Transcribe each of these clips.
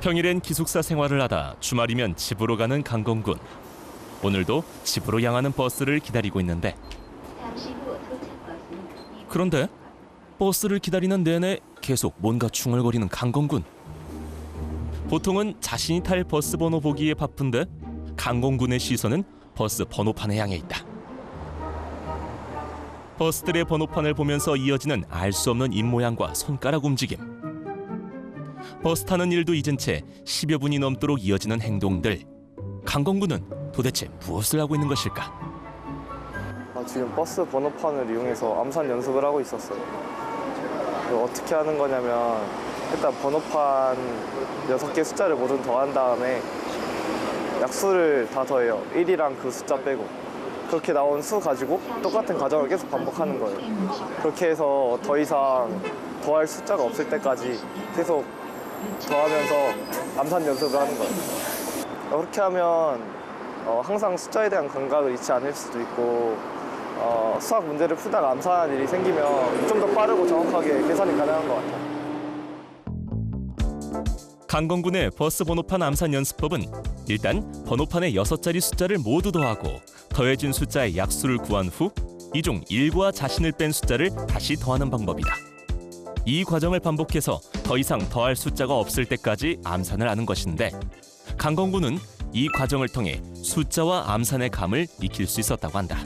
평일엔 기숙사 생활을 하다 주말이면 집으로 가는 강건군. 오늘도 집으로 향하는 버스를 기다리고 있는데 그런데 버스를 기다리는 내내 계속 뭔가 중얼거리는 강건군. 보통은 자신이 탈 버스 번호 보기에 바쁜데 강건군의 시선은 버스 번호판에 향해 있다. 버스들의 번호판을 보면서 이어지는 알 수 없는 입모양과 손가락 움직임. 버스 타는 일도 잊은 채 10여 분이 넘도록 이어지는 행동들. 강건군은 도대체 무엇을 하고 있는 것일까? 지금 버스 번호판을 이용해서 암산 연습을 하고 있었어요. 어떻게 하는 거냐면 일단 번호판 6개 숫자를 모두 더한 다음에 약수를 다 더해요. 1이랑 그 숫자 빼고. 그렇게 나온 수 가지고 똑같은 과정을 계속 반복하는 거예요. 그렇게 해서 더 이상 더할 숫자가 없을 때까지 계속 더하면서 암산 연습을 하는 거예요. 그렇게 하면 항상 숫자에 대한 감각을 잃지 않을 수도 있고 수학 문제를 풀다가 암산하는 일이 생기면 좀 더 빠르고 정확하게 계산이 가능한 것 같아요. 강건군의 버스 번호판 암산 연습법은 일단 번호판의 6자리 숫자를 모두 더하고 더해진 숫자의 약수를 구한 후 이 중 1과 자신을 뺀 숫자를 다시 더하는 방법이다. 이 과정을 반복해서 더 이상 더할 숫자가 없을 때까지 암산을 하는 것인데 강건군은 이 과정을 통해 숫자와 암산의 감을 익힐 수 있었다고 한다.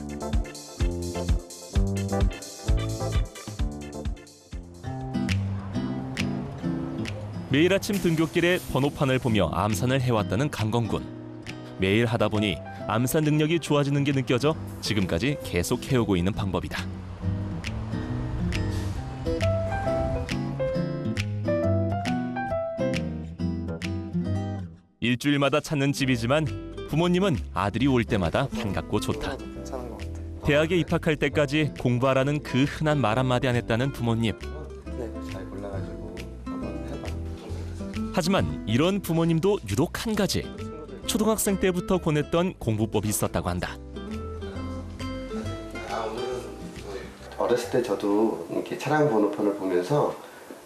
매일 아침 등굣길에 번호판을 보며 암산을 해왔다는 강건군. 매일 하다 보니 암산 능력이 좋아지는 게 느껴져 지금까지 계속 해오고 있는 방법이다. 일주일마다 찾는 집이지만 부모님은 아들이 올 때마다 반갑고 좋다. 대학에 입학할 때까지 공부하라는 그 흔한 말 한마디 안 했다는 부모님. 하지만 이런 부모님도 유독 한 가지 초등학생 때부터 권했던 공부법이 있었다고 한다. 어렸을 때 저도 이렇게 차량 번호판을 보면서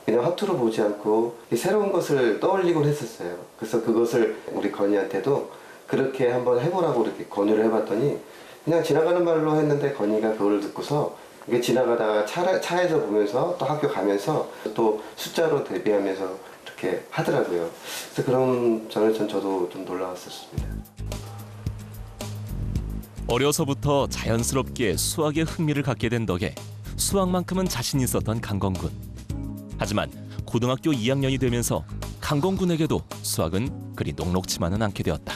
그냥 허투루 보지 않고 새로운 것을 떠올리곤 했었어요. 그래서 그것을 우리 건이한테도 그렇게 한번 해보라고 이렇게 권유를 해봤더니 그냥 지나가는 말로 했는데 건이가 그걸 듣고서 이게 지나가다가 차에서 보면서 또 학교 가면서 또 숫자로 대비하면서 이렇게 하더라고요. 그래서 그런 점에서 저도 좀 놀라웠었습니다. 어려서부터 자연스럽게 수학에 흥미를 갖게 된 덕에 수학만큼은 자신 있었던 강건군. 하지만 고등학교 2학년이 되면서 강건군에게도 수학은 그리 녹록지만은 않게 되었다.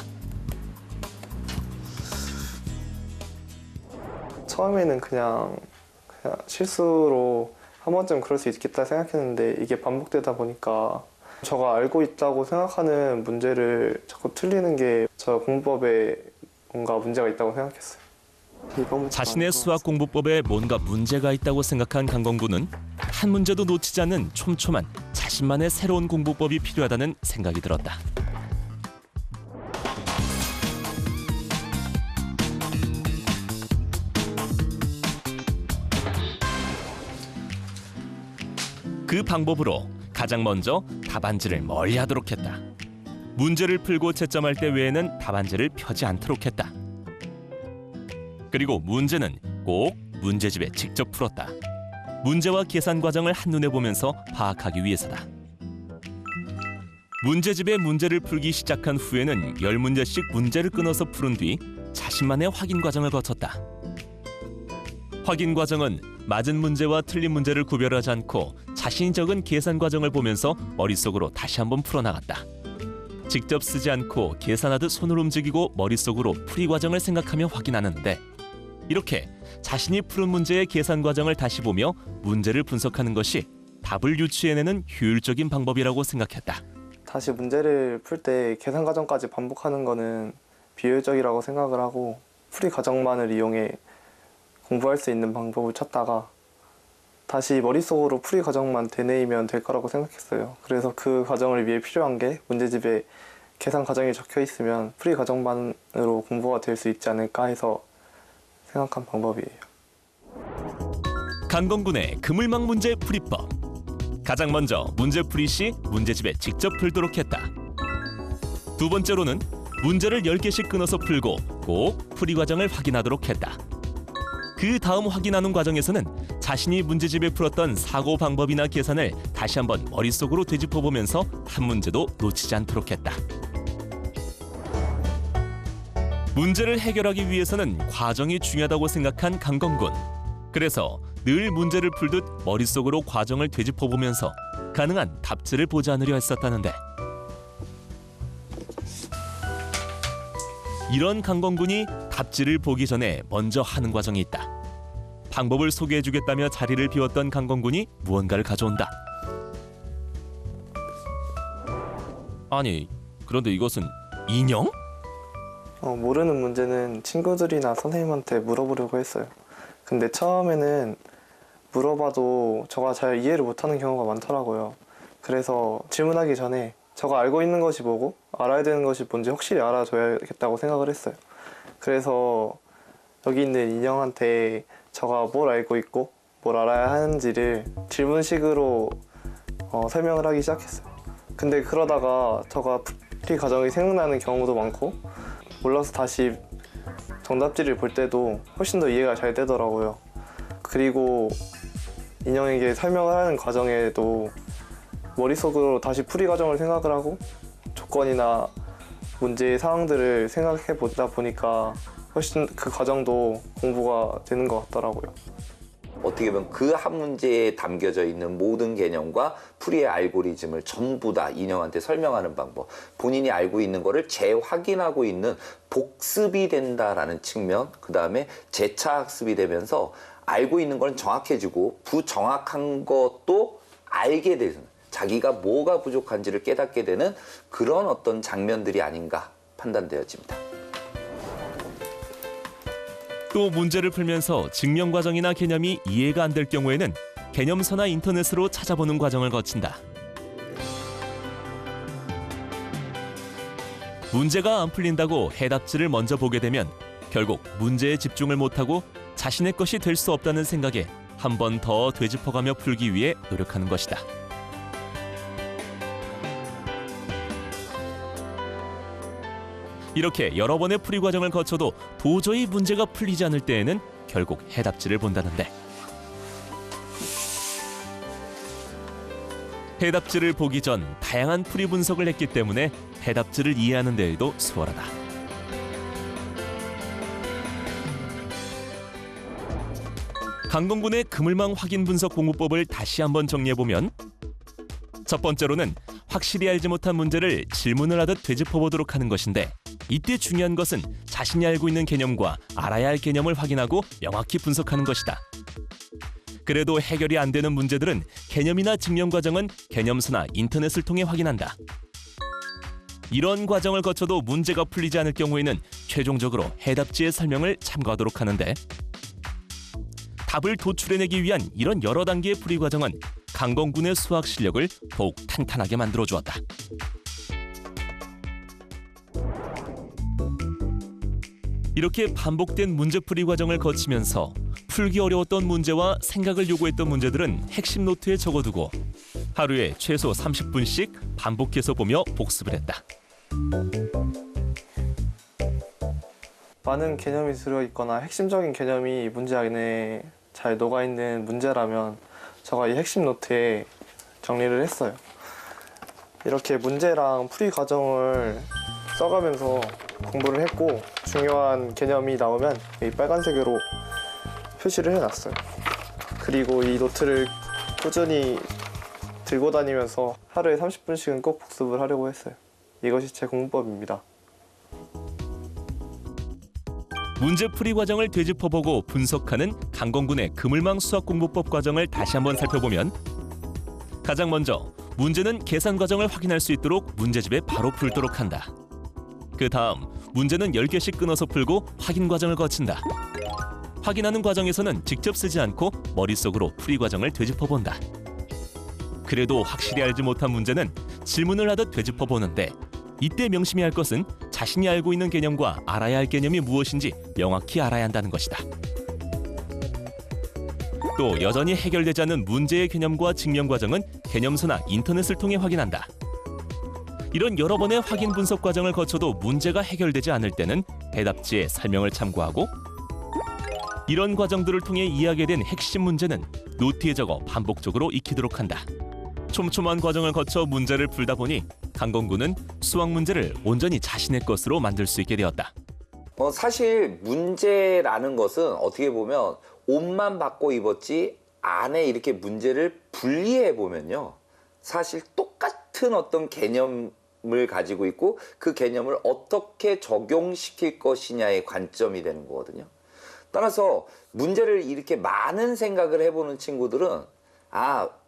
처음에는 그냥 실수로 한 번쯤 그럴 수 있겠다 생각했는데 이게 반복되다 보니까 제가 알고 있다고 생각하는 문제를 자꾸 틀리는 게 저 공부법에 뭔가 문제가 있다고 생각했어요. 자신의 수학 공부법에 뭔가 문제가 있다고 생각한 강건군은 한 문제도 놓치지 않는 촘촘한 자신만의 새로운 공부법이 필요하다는 생각이 들었다. 그 방법으로 가장 먼저 답안지를 멀리하도록 했다. 문제를 풀고 채점할 때 외에는 답안지를 펴지 않도록 했다. 그리고 문제는 꼭 문제집에 직접 풀었다. 문제와 계산 과정을 한눈에 보면서 파악하기 위해서다. 문제집에 문제를 풀기 시작한 후에는 10문제씩 문제를 끊어서 푸른 뒤 자신만의 확인 과정을 거쳤다. 확인 과정은 맞은 문제와 틀린 문제를 구별하지 않고 자신이 적은 계산 과정을 보면서 머릿속으로 다시 한번 풀어나갔다. 직접 쓰지 않고 계산하듯 손을 움직이고 머릿속으로 풀이 과정을 생각하며 확인하는데 이렇게 자신이 푸른 문제의 계산 과정을 다시 보며 문제를 분석하는 것이 답을 유추해내는 효율적인 방법이라고 생각했다. 다시 문제를 풀 때 계산 과정까지 반복하는 거는 비효율적이라고 생각을 하고 풀이 과정만을 이용해 공부할 수 있는 방법을 찾다가 다시 머릿속으로 풀이 과정만 되뇌이면 될 거라고 생각했어요. 그래서 그 과정을 위해 필요한 게 문제집에 계산 과정이 적혀 있으면 풀이 과정만으로 공부가 될 수 있지 않을까 해서 생각한 방법이에요. 강건군의 그물망 문제 풀이법. 가장 먼저 문제 풀이 시 문제집에 직접 풀도록 했다. 두 번째로는 문제를 10개씩 끊어서 풀고 꼭 풀이 과정을 확인하도록 했다. 그 다음 확인하는 과정에서는 자신이 문제집에 풀었던 사고 방법이나 계산을 다시 한번 머릿속으로 되짚어보면서 한 문제도 놓치지 않도록 했다. 문제를 해결하기 위해서는 과정이 중요하다고 생각한 강건군. 그래서 늘 문제를 풀듯 머릿속으로 과정을 되짚어보면서 가능한 답지를 보지 않으려 했었다는데, 이런 강건군이 답지를 보기 전에 먼저 하는 과정이 있다. 방법을 소개해주겠다며 자리를 비웠던 강건군이 무언가를 가져온다. 아니, 그런데 이것은 인형? 모르는 문제는 친구들이나 선생님한테 물어보려고 했어요. 근데 처음에는 물어봐도 저가 잘 이해를 못하는 경우가 많더라고요. 그래서 질문하기 전에 저가 알고 있는 것이 뭐고 알아야 되는 것이 뭔지 확실히 알아줘야겠다고 생각을 했어요. 그래서 여기 있는 인형한테 저가 뭘 알고 있고 뭘 알아야 하는지를 질문식으로 설명을 하기 시작했어요. 근데 그러다가 저가 풀이 과정이 생각나는 경우도 많고 몰라서 다시 정답지를 볼 때도 훨씬 더 이해가 잘 되더라고요. 그리고 인형에게 설명을 하는 과정에도 머릿속으로 다시 풀이 과정을 생각을 하고 조건이나 문제의 상황들을 생각해 보다 보니까 훨씬 그 과정도 공부가 되는 것 같더라고요. 어떻게 보면 그 한 문제에 담겨져 있는 모든 개념과 풀이의 알고리즘을 전부 다 인형한테 설명하는 방법, 본인이 알고 있는 거를 재확인하고 있는 복습이 된다라는 측면, 그 다음에 재차 학습이 되면서 알고 있는 건 정확해지고 부정확한 것도 알게 되는, 자기가 뭐가 부족한지를 깨닫게 되는 그런 어떤 장면들이 아닌가 판단되어집니다. 또 문제를 풀면서 증명 과정이나 개념이 이해가 안 될 경우에는 개념서나 인터넷으로 찾아보는 과정을 거친다. 문제가 안 풀린다고 해답지를 먼저 보게 되면 결국 문제에 집중을 못하고 자신의 것이 될 수 없다는 생각에 한 번 더 되짚어가며 풀기 위해 노력하는 것이다. 이렇게 여러 번의 풀이 과정을 거쳐도 도저히 문제가 풀리지 않을 때에는 결국 해답지를 본다는데, 해답지를 보기 전 다양한 풀이 분석을 했기 때문에 해답지를 이해하는 데에도 수월하다. 강건군의 그물망 확인 분석 공부법을 다시 한번 정리해보면, 첫 번째로는 확실히 알지 못한 문제를 질문을 하듯 되짚어보도록 하는 것인데, 이때 중요한 것은 자신이 알고 있는 개념과 알아야 할 개념을 확인하고 명확히 분석하는 것이다. 그래도 해결이 안 되는 문제들은 개념이나 증명 과정은 개념서나 인터넷을 통해 확인한다. 이런 과정을 거쳐도 문제가 풀리지 않을 경우에는 최종적으로 해답지의 설명을 참고하도록 하는데, 답을 도출해내기 위한 이런 여러 단계의 풀이 과정은 강건군의 수학 실력을 더욱 탄탄하게 만들어 주었다. 이렇게 반복된 문제풀이 과정을 거치면서 풀기 어려웠던 문제와 생각을 요구했던 문제들은 핵심 노트에 적어두고 하루에 최소 30분씩 반복해서 보며 복습을 했다. 많은 개념이 들어있거나 핵심적인 개념이 문제 안에 잘 녹아있는 문제라면 제가 이 핵심 노트에 정리를 했어요. 이렇게 문제랑 풀이 과정을 써가면서 공부를 했고, 중요한 개념이 나오면 이 빨간색으로 표시를 해놨어요. 그리고 이 노트를 꾸준히 들고 다니면서 하루에 30분씩은 꼭 복습을 하려고 했어요. 이것이 제 공부법입니다. 문제풀이 과정을 되짚어보고 분석하는 강건군의 그물망 수학 공부법 과정을 다시 한번 살펴보면, 가장 먼저 문제는 계산 과정을 확인할 수 있도록 문제집에 바로 풀도록 한다. 그 다음 문제는 10개씩 끊어서 풀고 확인 과정을 거친다. 확인하는 과정에서는 직접 쓰지 않고 머릿속으로 풀이 과정을 되짚어본다. 그래도 확실히 알지 못한 문제는 질문을 하듯 되짚어보는데, 이때 명심해야 할 것은 자신이 알고 있는 개념과 알아야 할 개념이 무엇인지 명확히 알아야 한다는 것이다. 또 여전히 해결되지 않은 문제의 개념과 증명 과정은 개념서나 인터넷을 통해 확인한다. 이런 여러 번의 확인 분석 과정을 거쳐도 문제가 해결되지 않을 때는 해답지의 설명을 참고하고 이런 과정들을 통해 이해하게 된 핵심 문제는 노트에 적어 반복적으로 익히도록 한다. 촘촘한 과정을 거쳐 문제를 풀다 보니 강건군은 수학 문제를 온전히 자신의 것으로 만들 수 있게 되었다. 사실 문제라는 것은 어떻게 보면 옷만 바꿔 입었지 안에 이렇게 문제를 분리해 보면요. 사실 똑같은 어떤 개념을 가지고 있고 그 개념을 어떻게 적용시킬 것이냐의 관점이 되는 거거든요. 따라서 문제를 이렇게 많은 생각을 해보는 친구들은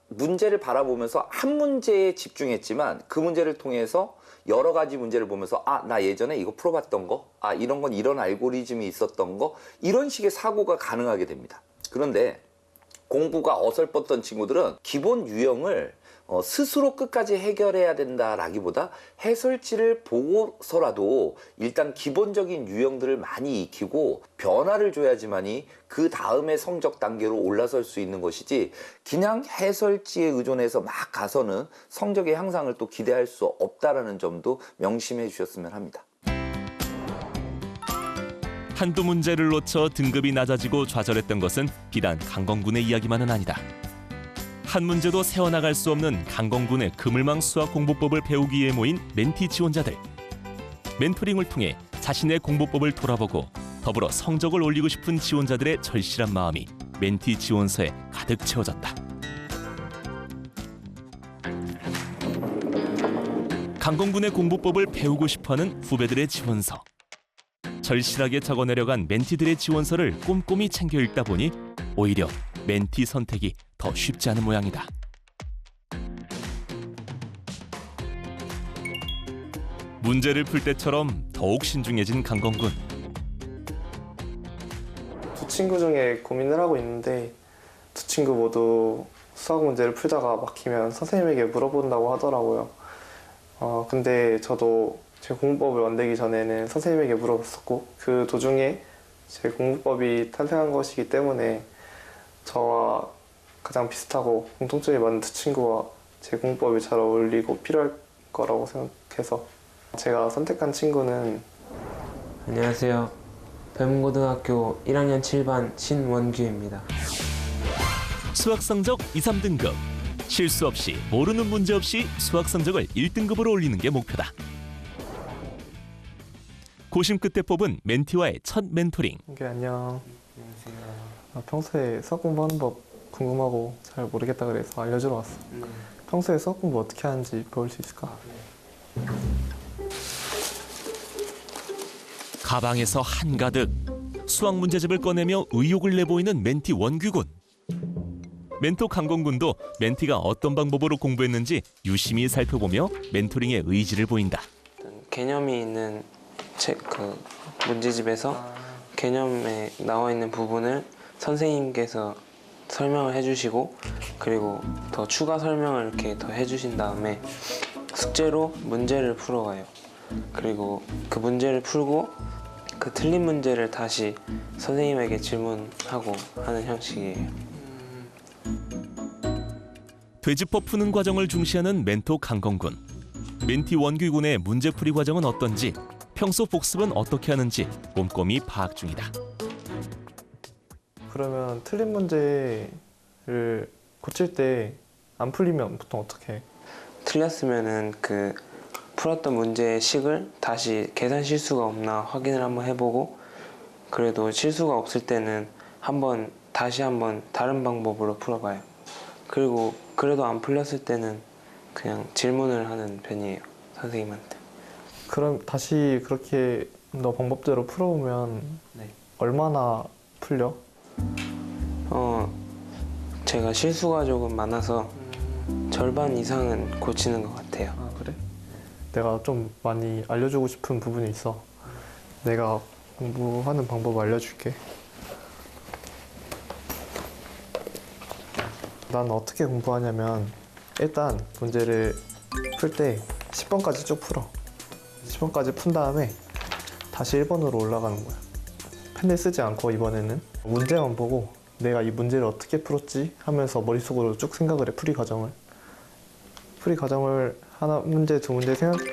문제를 바라보면서 한 문제에 집중했지만 그 문제를 통해서 여러 가지 문제를 보면서 나 예전에 이거 풀어봤던 거, 이런 건 이런 알고리즘이 있었던 거, 이런 식의 사고가 가능하게 됩니다. 그런데 공부가 어설펐던 친구들은 기본 유형을 스스로 끝까지 해결해야 된다라기보다 해설지를 보고서라도 일단 기본적인 유형들을 많이 익히고 변화를 줘야지만이 그 다음에 성적 단계로 올라설 수 있는 것이지 그냥 해설지에 의존해서 막 가서는 성적의 향상을 또 기대할 수 없다라는 점도 명심해 주셨으면 합니다. 한두 문제를 놓쳐 등급이 낮아지고 좌절했던 것은 비단 강건군의 이야기만은 아니다. 한 문제도 세워나갈 수 없는 강건군의 그물망 수학 공부법을 배우기 위해 모인 멘티 지원자들. 멘토링을 통해 자신의 공부법을 돌아보고 더불어 성적을 올리고 싶은 지원자들의 절실한 마음이 멘티 지원서에 가득 채워졌다. 강건군의 공부법을 배우고 싶어하는 후배들의 지원서. 절실하게 적어내려간 멘티들의 지원서를 꼼꼼히 챙겨 읽다 보니 오히려 멘티 선택이 더 쉽지 않은 모양이다. 문제를 풀 때처럼 더욱 신중해진 강건군. 두 친구 중에 고민을 하고 있는데 두 친구 모두 수학 문제를 풀다가 막히면 선생님에게 물어본다고 하더라고요. 근데 저도 제 공부법을 만들기 전에는 선생님에게 물어봤었고 그 도중에 제 공부법이 탄생한 것이기 때문에 저와 가장 비슷하고 공통점이 많은 두 친구와 제 공부법이 잘 어울리고 필요할 거라고 생각해서 제가 선택한 친구는 안녕하세요. 배문고등학교 1학년 7반 신원규입니다. 수학 성적 2, 3등급. 실수 없이 모르는 문제 없이 수학 성적을 1등급으로 올리는 게 목표다. 고심 끝에 뽑은 멘티와의 첫 멘토링. 안녕. 안녕하세요. 평소에 수학 공부하는 법 궁금하고 잘 모르겠다 그래서 알려주러 왔어. 평소에 수학 공부 어떻게 하는지 배울 수 있을까? 가방에서 한가득 수학 문제집을 꺼내며 의욕을 내보이는 멘티 원규군. 멘토 강건군도 멘티가 어떤 방법으로 공부했는지 유심히 살펴보며 멘토링의 의지를 보인다. 개념이 있는 문제집에서 개념에 나와 있는 부분을 선생님께서 설명을 해주시고 그리고 더 추가 설명을 이렇게 더 해주신 다음에 숙제로 문제를 풀어가요. 그리고 그 문제를 풀고 그 틀린 문제를 다시 선생님에게 질문하고 하는 형식이에요. 되짚어 푸는 과정을 중시하는 멘토 강건군. 멘티 원규군의 문제풀이 과정은 어떤지, 평소 복습은 어떻게 하는지 꼼꼼히 파악 중이다. 그러면 틀린 문제를 고칠 때 안 풀리면 보통 어떻게 해? 틀렸으면은 그 풀었던 문제의 식을 다시 계산 실수가 없나 확인을 한번 해보고 그래도 실수가 없을 때는 다시 한번 다른 방법으로 풀어봐요. 그리고 그래도 안 풀렸을 때는 그냥 질문을 하는 편이에요, 선생님한테. 그럼 다시 그렇게 너 방법대로 풀어보면 얼마나 풀려? 제가 실수가 조금 많아서 절반 이상은 고치는 것 같아요. 그래? 내가 좀 많이 알려주고 싶은 부분이 있어. 내가 공부하는 방법 알려줄게. 난 어떻게 공부하냐면 일단 문제를 풀 때 10번까지 쭉 풀어. 10번까지 푼 다음에 다시 1번으로 올라가는 거야. 펜을 쓰지 않고 이번에는 문제만 보고 내가 이 문제를 어떻게 풀었지 하면서 머릿속으로 쭉 생각을 해, 풀이 과정을. 풀이 과정을 하나 문제 두 문제 생각해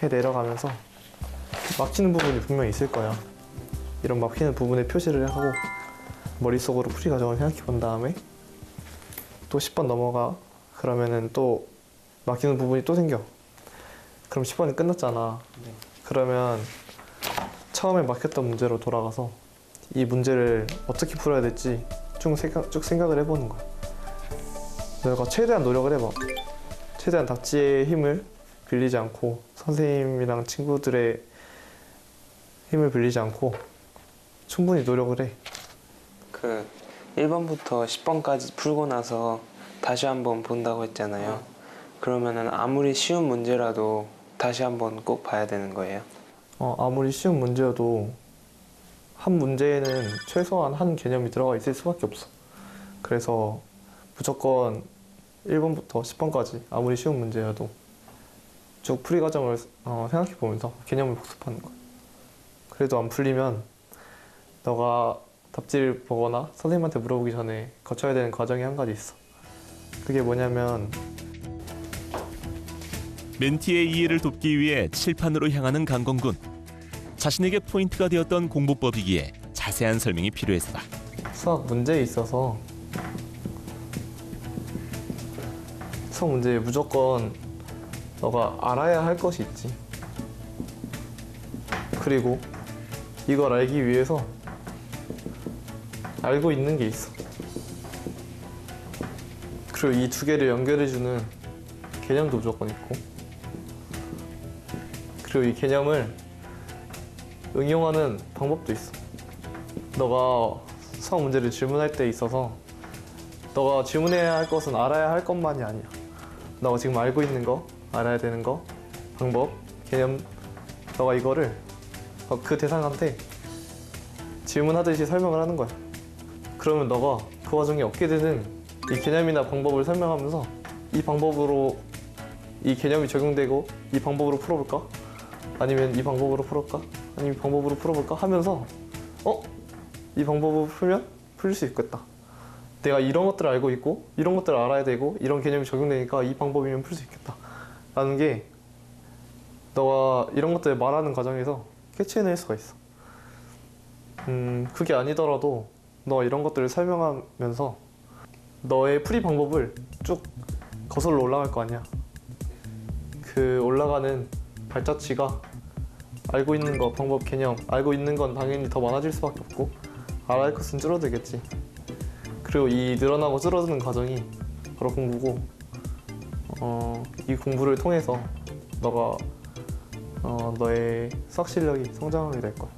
내려가면서 막히는 부분이 분명히 있을 거야. 이런 막히는 부분에 표시를 하고 머릿속으로 풀이 과정을 생각해 본 다음에 또 10번 넘어가. 그러면은 또 막히는 부분이 또 생겨. 그럼 10번이 끝났잖아. 그러면 처음에 막혔던 문제로 돌아가서 이 문제를 어떻게 풀어야 될지 쭉 생각을 해보는 거야. 너가 최대한 노력을 해봐. 최대한 답지의 힘을 빌리지 않고 선생님이랑 친구들의 힘을 빌리지 않고 충분히 노력을 해. 그 1번부터 10번까지 풀고 나서 다시 한번 본다고 했잖아요. 그러면은 아무리 쉬운 문제라도 다시 한번 꼭 봐야 되는 거예요? 아무리 쉬운 문제여도 한 문제에는 최소한 한 개념이 들어가 있을 수밖에 없어. 그래서 무조건 1번부터 10번까지 아무리 쉬운 문제여도 쭉 풀이 과정을 생각해 보면서 개념을 복습하는 거야. 그래도 안 풀리면 너가 답지를 보거나 선생님한테 물어보기 전에 거쳐야 되는 과정이 한 가지 있어. 그게 뭐냐면 멘티의 이해를 돕기 위해 칠판으로 향하는 강건군. 자신에게 포인트가 되었던 공부법이기에 자세한 설명이 필요했다. 수학 문제에 있어서 수학 문제에 무조건 너가 알아야 할 것이 있지. 그리고 이걸 알기 위해서 알고 있는 게 있어. 그리고 이 두 개를 연결해주는 개념도 무조건 있고, 그리고 이 개념을 응용하는 방법도 있어. 너가 수학 문제를 질문할 때 있어서 너가 질문해야 할 것은 알아야 할 것만이 아니야. 너가 지금 알고 있는 거, 알아야 되는 거, 방법, 개념, 너가 이거를 그 대상한테 질문하듯이 설명을 하는 거야. 그러면 너가 그 와중에 얻게 되는 이 개념이나 방법을 설명하면서 이 방법으로 이 개념이 적용되고 이 방법으로 풀어볼까? 아니면 이 방법으로 풀어볼까? 아니면 이 방법으로 풀어볼까? 하면서 이 방법으로 풀면 풀릴 수 있겠다. 내가 이런 것들을 알고 있고 이런 것들을 알아야 되고 이런 개념이 적용되니까 이 방법이면 풀 수 있겠다 라는 게 너가 이런 것들을 말하는 과정에서 캐치해낼 수가 있어. 그게 아니더라도 너 이런 것들을 설명하면서 너의 풀이 방법을 쭉 거슬러 올라갈 거 아니야. 그 올라가는 발자취가 알고 있는 거, 방법, 개념 알고 있는 건 당연히 더 많아질 수밖에 없고 알아야 할 것은 줄어들겠지. 그리고 이 늘어나고 줄어드는 과정이 바로 공부고, 이 공부를 통해서 너가 너의 수학 실력이 성장하게 될 거야.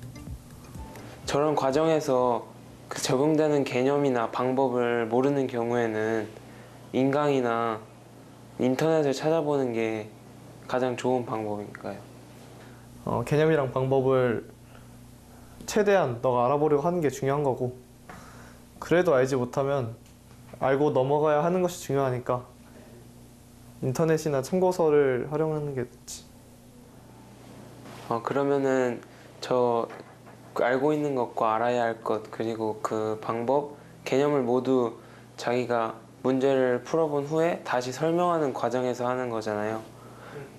저런 과정에서 그 적용되는 개념이나 방법을 모르는 경우에는 인강이나 인터넷을 찾아보는 게 가장 좋은 방법인가요? 개념이랑 방법을 최대한 너가 알아보려고 하는 게 중요한 거고, 그래도 알지 못하면 알고 넘어가야 하는 것이 중요하니까 인터넷이나 참고서를 활용하는 게 좋지. 그러면은 저 알고 있는 것과 알아야 할 것, 그리고 그 방법, 개념을 모두 자기가 문제를 풀어본 후에 다시 설명하는 과정에서 하는 거잖아요.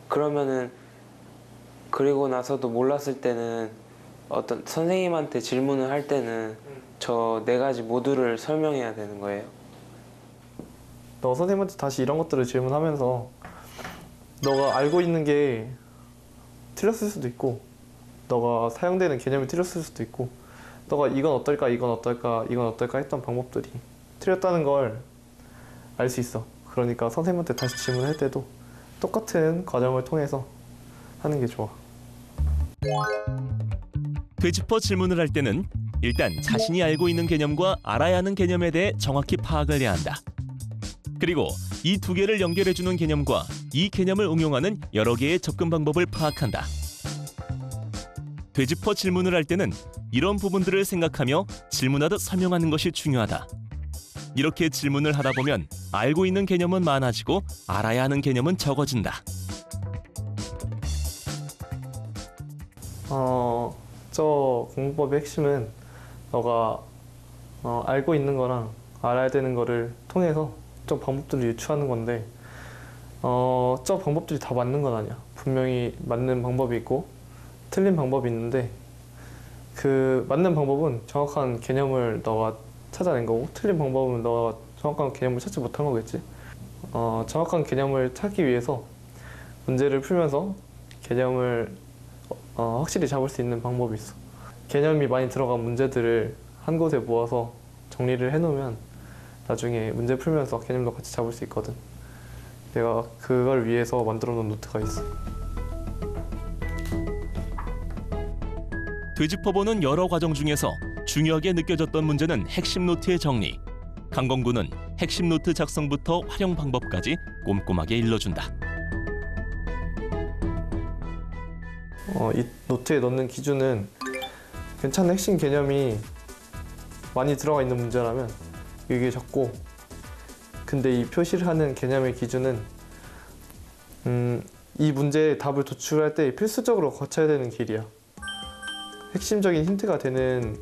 그러면은 그리고 나서도 몰랐을 때는 어떤 선생님한테 질문을 할 때는 저 네 가지 모두를 설명해야 되는 거예요. 너 선생님한테 다시 이런 것들을 질문하면서 너가 알고 있는 게 틀렸을 수도 있고 너가 사용되는 개념이 틀렸을 수도 있고 너가 이건 어떨까 이건 어떨까 이건 어떨까 했던 방법들이 틀렸다는 걸 알 수 있어. 그러니까 선생님한테 다시 질문할 때도 똑같은 과정을 통해서 하는 게 좋아. 되짚어 질문을 할 때는 일단 자신이 알고 있는 개념과 알아야 하는 개념에 대해 정확히 파악을 해야 한다. 그리고 이 두 개를 연결해주는 개념과 이 개념을 응용하는 여러 개의 접근 방법을 파악한다. 되짚어 질문을 할 때는 이런 부분들을 생각하며 질문하듯 설명하는 것이 중요하다. 이렇게 질문을 하다 보면 알고 있는 개념은 많아지고 알아야 하는 개념은 적어진다. 저 공부법의 핵심은 너가 알고 있는 거랑 알아야 되는 거를 통해서 좀 방법들을 유추하는 건데, 저 방법들이 다 맞는 건 아니야. 분명히 맞는 방법이 있고 틀린 방법이 있는데 그 맞는 방법은 정확한 개념을 너가 찾아낸 거고 틀린 방법은 너가 정확한 개념을 찾지 못한 거겠지. 정확한 개념을 찾기 위해서 문제를 풀면서 개념을 확실히 잡을 수 있는 방법이 있어. 개념이 많이 들어간 문제들을 한 곳에 모아서 정리를 해놓으면 나중에 문제 풀면서 개념도 같이 잡을 수 있거든. 내가 그걸 위해서 만들어 놓은 노트가 있어. 되짚어보는 여러 과정 중에서 중요하게 느껴졌던 문제는 핵심 노트의 정리. 강건구는 핵심 노트 작성부터 활용 방법까지 꼼꼼하게 일러준다. 이 노트에 넣는 기준은 괜찮은 핵심 개념이 많이 들어가 있는 문제라면 이게 적고, 근데 이 표시를 하는 개념의 기준은 이 문제의 답을 도출할 때 필수적으로 거쳐야 되는 길이야. 핵심적인 힌트가 되는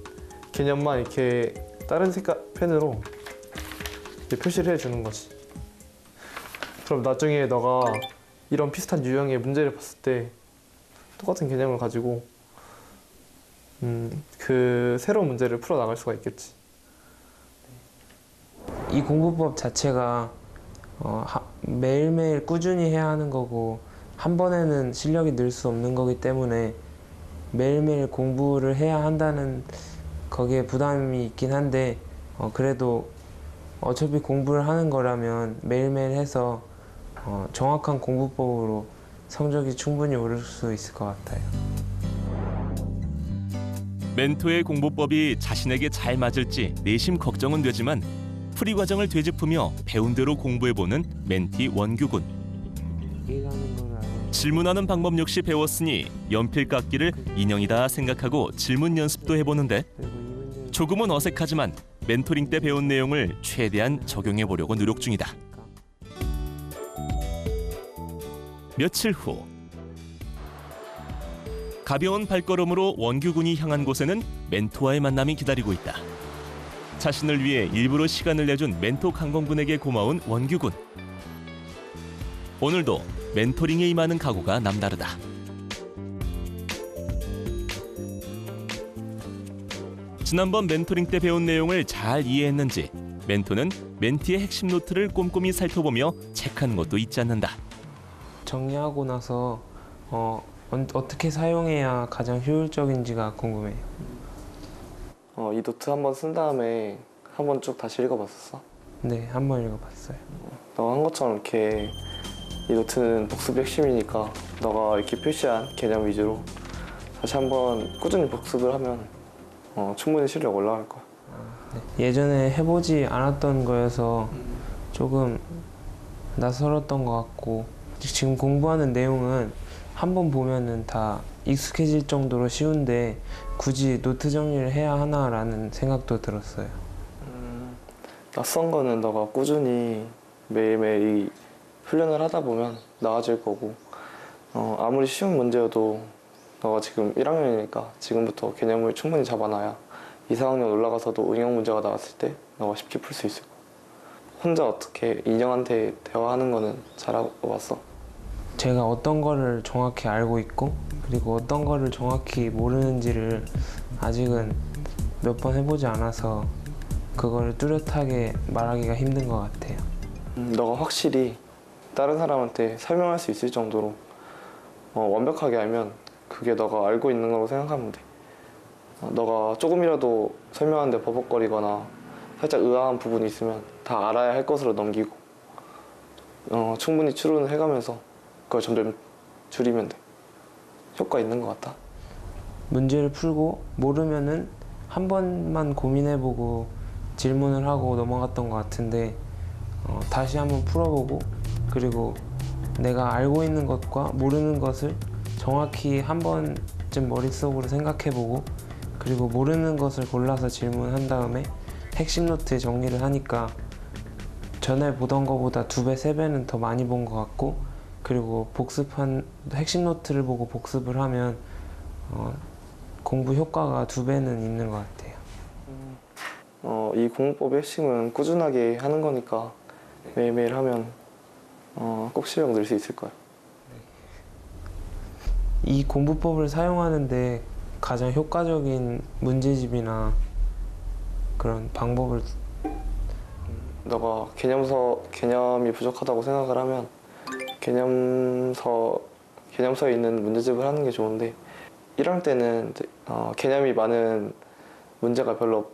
개념만 이렇게 다른 색깔 펜으로 이렇게 표시를 해주는 거지. 그럼 나중에 너가 이런 비슷한 유형의 문제를 봤을 때 똑같은 개념을 가지고 그 새로운 문제를 풀어 나갈 수가 있겠지. 이 공부법 자체가 매일매일 꾸준히 해야 하는 거고 한 번에는 실력이 늘 수 없는 거기 때문에 매일매일 공부를 해야 한다는 거기에 부담이 있긴 한데 그래도 어차피 공부를 하는 거라면 매일매일 해서 정확한 공부법으로 성적이 충분히 오를 수 있을 것 같아요. 멘토의 공부법이 자신에게 잘 맞을지 내심 걱정은 되지만 풀이 과정을 되짚으며 배운 대로 공부해보는 멘티 원규군. 질문하는 방법 역시 배웠으니 연필 깎기를 인형이다 생각하고 질문 연습도 해보는데 조금은 어색하지만 멘토링 때 배운 내용을 최대한 적용해보려고 노력 중이다. 며칠 후 가벼운 발걸음으로 원규군이 향한 곳에는 멘토와의 만남이 기다리고 있다. 자신을 위해 일부러 시간을 내준 멘토 강건군에게 고마운 원규군. 오늘도 멘토링에 임하는 각오가 남다르다. 지난번 멘토링 때 배운 내용을 잘 이해했는지 멘토는 멘티의 핵심 노트를 꼼꼼히 살펴보며 체크하는 것도 잊지 않는다. 정리하고 나서 어떻게 사용해야 가장 효율적인지가 궁금해요. 이 노트 한번 쓴 다음에 한번 쭉 다시 읽어봤었어? 네, 한번 읽어봤어요. 너가 한 것처럼 이렇게 이 노트는 복습이 핵심이니까 너가 이렇게 표시한 개념 위주로 다시 한번 꾸준히 복습을 하면 충분히 실력 올라갈 거야. 네. 예전에 해보지 않았던 거여서 조금 낯설었던 것 같고 지금 공부하는 내용은 한 번 보면은 다 익숙해질 정도로 쉬운데 굳이 노트 정리를 해야 하나라는 생각도 들었어요. 낯선 거는 너가 꾸준히 매일매일 이 훈련을 하다 보면 나아질 거고 아무리 쉬운 문제여도 너가 지금 1학년이니까 지금부터 개념을 충분히 잡아놔야 2, 4학년 올라가서도 응용 문제가 나왔을 때 너가 쉽게 풀 수 있을 거야. 혼자 어떻게 인형한테 대화하는 거는 잘하고 왔어? 제가 어떤 거를 정확히 알고 있고 그리고 어떤 거를 정확히 모르는지를 아직은 몇 번 해보지 않아서 그거를 뚜렷하게 말하기가 힘든 것 같아요. 너가 확실히 다른 사람한테 설명할 수 있을 정도로 완벽하게 알면 그게 너가 알고 있는 거라고 생각하면 돼. 너가 조금이라도 설명하는데 버벅거리거나 살짝 의아한 부분이 있으면 다 알아야 할 것으로 넘기고 충분히 추론을 해가면서 그걸 점점 줄이면 돼. 효과 있는 것 같아. 문제를 풀고 모르면은 한 번만 고민해보고 질문을 하고 넘어갔던 것 같은데 다시 한번 풀어보고 그리고 내가 알고 있는 것과 모르는 것을 정확히 한 번쯤 머릿속으로 생각해보고 그리고 모르는 것을 골라서 질문한 다음에 핵심 노트에 정리를 하니까 전에 보던 것보다 2배, 3배는 더 많이 본 것 같고 그리고 복습한 핵심 노트를 보고 복습을 하면 공부 효과가 2배는 있는 것 같아요. 이 공부법의 핵심은 꾸준하게 하는 거니까 매일매일 하면 꼭 실력 늘 수 있을 거예요. 이 공부법을 사용하는데 가장 효과적인 문제집이나 그런 방법을 너가 개념이 부족하다고 생각을 하면 개념서에 있는 문제집을 하는 게 좋은데 1학년 때는 개념이 많은 문제가 별로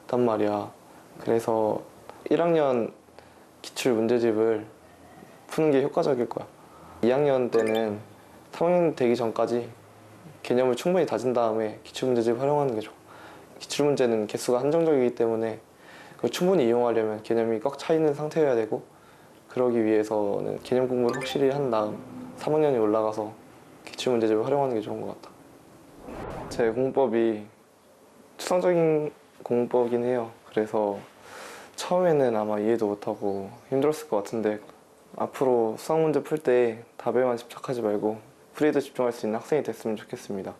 없단 말이야. 그래서 1학년 기출 문제집을 푸는 게 효과적일 거야. 2학년 때는 3학년 되기 전까지 개념을 충분히 다진 다음에 기출 문제집 활용하는 게 좋아. 기출 문제는 개수가 한정적이기 때문에 그걸 충분히 이용하려면 개념이 꽉 차 있는 상태여야 되고, 그러기 위해서는 개념 공부를 확실히 한 다음 3학년이 올라가서 기출 문제집을 활용하는 게 좋은 것 같아. 제 공부법이 추상적인 공부법이긴 해요. 그래서 처음에는 아마 이해도 못하고 힘들었을 것 같은데 앞으로 수학 문제 풀 때 답에만 집착하지 말고 풀이에도 집중할 수 있는 학생이 됐으면 좋겠습니다.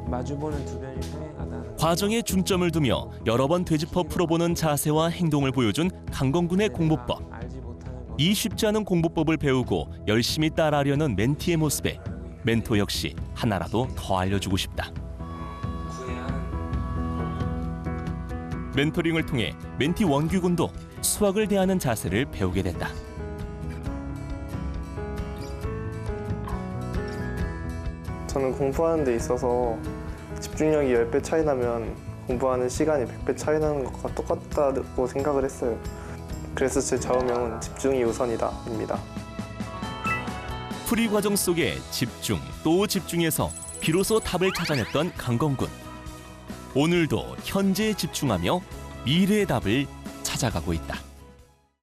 마주보는 두 변이 평행하다는 과정에 중점을 두며 여러 번 되짚어 풀어보는 자세와 행동을 보여준 강건군의 공부법. 알지 못하는 것 이 쉽지 않은 공부법을 배우고 열심히 따라하려는 멘티의 모습에 멘토 역시 하나라도 더 알려주고 싶다. 구해야 하는 멘토링을 통해 멘티 원규군도 수학을 대하는 자세를 배우게 됐다. 저는 공부하는 데 있어서 집중력이 10배 차이 나면 공부하는 시간이 100배 차이 나는 것과 똑같다고 생각을 했어요. 그래서 제 좌우명은 집중이 우선이다입니다. 풀이 과정 속에 집중 또 집중해서 비로소 답을 찾아냈던 강건군. 오늘도 현재에 집중하며 미래의 답을 찾아가고 있다.